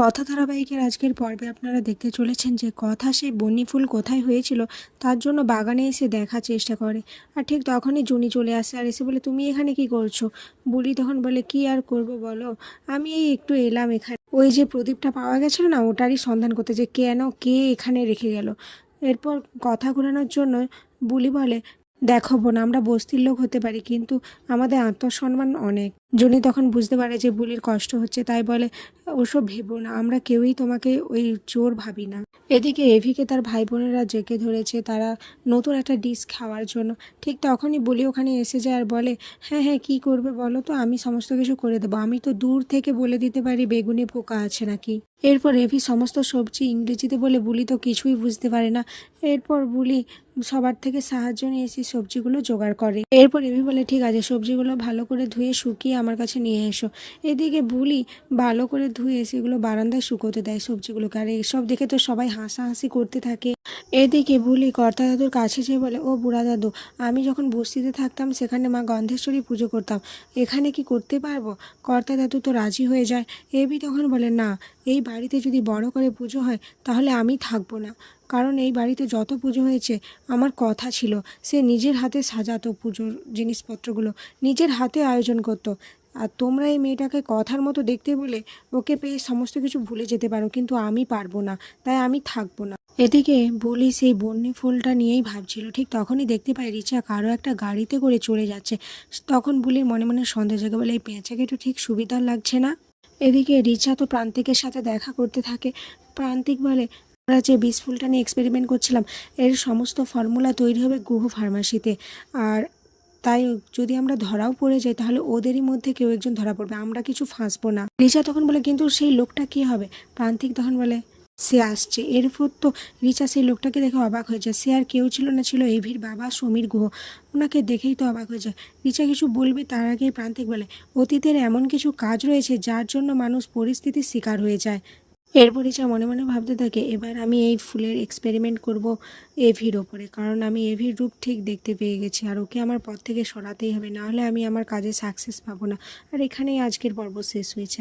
কথা ধারাবাহিকের আজকের পর্বে আপনারা দেখতে চলেছেন যে কথা সেই বন্যি ফুল কোথায় হয়েছিল তার জন্য বাগানে এসে দেখার চেষ্টা করে। আর ঠিক তখনই জুনি চলে আসে আর এসে বলে, তুমি এখানে কি করছো? বুলি তখন বলে, কি আর করব বলো, আমি এই একটু এলাম এখানে, ওই যে প্রদীপটা পাওয়া গেছিলো না, ওটারই সন্ধান করতে, যে কেন কে এখানে রেখে গেল। এরপর কথা ঘোরানোর জন্য বুলি বলে, দেখো বোন, আমরা বস্তির লোক হতে পারি কিন্তু আমাদের আত্মসম্মান অনেক। জুনি তখন বুঝতে পারে যে বুলির কষ্ট হচ্ছে, তাই বলে, ওসব ভেবো না, আমরা কেউই তোমাকে ওই চোর ভাবি না। এদিকে এভিকে তার ভাই বোনেরা জেঁকে ধরেছে তারা নতুন একটা ডিশ খাওয়ার জন্য। ঠিক তখনই বুলি ওখানে এসে যায় আর বলে, হ্যাঁ হ্যাঁ কী করবে বলো তো, আমি সমস্ত কিছু করে দেবো, আমি তো দূর থেকে বলে দিতে পারি বেগুনে পোকা আছে নাকি। এরপর এভি সমস্ত সবজি ইংরেজিতে বলে বুলি তো কিছুই বুঝতে পারে না। এরপর বুলি সবার থেকে সাহায্য নিয়ে এসে সবজিগুলো জোগাড় করে। এরপর এভি বলে, ঠিক আছে, সবজিগুলো ভালো করে ধুয়ে শুকিয়ে আমার কাছে নিয়ে এসো। এদিকে বুলি ভালো করে ধুয়ে সেগুলো বারান্দায় শুকোতে দেয় সবজিগুলোকে, আর এসব দেখে তো সবাই হাসাহাসি করতে থাকে। এদিকে বুলি কর্তা দাদুর কাছে যেয়ে বলে, ও বুড়া দাদু, আমি যখন বস্তিতে থাকতাম সেখানে মা গন্ধেশ্বরী পুজো করতাম, এখানে কি করতে পারবো? কর্তা দাদু তো রাজি হয়ে যায়। এবি তখন বলে, না, এই বাড়িতে যদি বড় করে পুজো হয় তাহলে আমি থাকবো না, কারণ এই বাড়িতে যত পুজো হয়েছে আমার কথা ছিল সে নিজের হাতে সাজাতো পুজোর জিনিসপত্রগুলো, নিজের হাতে আয়োজন করতো। আর তোমরা এই মেয়েটাকে কথার মতো দেখতে বলে ওকে পেয়ে সমস্ত কিছু ভুলে যেতে পারো, কিন্তু আমি পারবো না, তাই আমি থাকবো না। এদিকে বুলি সেই বন্যি ফুলটা নিয়েই ভাবছিল, ঠিক তখনই দেখতে পায় রিচা কারো একটা গাড়িতে করে চলে যাচ্ছে। তখন বুলির মনে মনে সন্দেহ জাগে, বলে, এই পেঁচাকে তো ঠিক সুবিধার লাগছে না। এদিকে রিচা তো প্রান্তিকের সাথে দেখা করতে থাকে। প্রান্তিক বলে, আমরা যে বিষ ফুলটা নিয়ে এক্সপেরিমেন্ট করছিলাম এর সমস্ত ফর্মুলা তৈরি হবে গুহ ফার্মাসিতে, আর তাই যদি আমরা ধরাও পড়ে যাই তাহলে ওদেরই মধ্যে কেউ একজন ধরা পড়বে, আমরা কিছু ফাঁসবো না। রিচা তখন বলে, কিন্তু সেই লোকটা কে হবে? প্রান্তিক তখন বলে, সে আসছে। এরপর তো রিচা সেই লোকটাকে দেখে অবাক হয়ে যায়। সে আর কেউ ছিল না, ছিল এভির বাবা সমীর গুহ। ওনাকে দেখেই তো অবাক হয়ে যায়। রিচা কিছু বলবে তার আগেই প্রান্তিক বলে, অতীতের এমন কিছু কাজ রয়েছে যার জন্য মানুষ পরিস্থিতির শিকার হয়ে যায়। এরপর রিচা মনে মনে ভাবতে থাকে, এবার আমি এই ফুলের এক্সপেরিমেন্ট করব এভির ওপরে, কারণ আমি এভির রূপ ঠিক দেখতে পেয়ে গেছি আর ওকে আমার পথ থেকে সরাতেই হবে, নাহলে আমি আমার কাজে সাকসেস পাবো না। আর এখানেই আজকের পর্ব শেষ হয়েছে।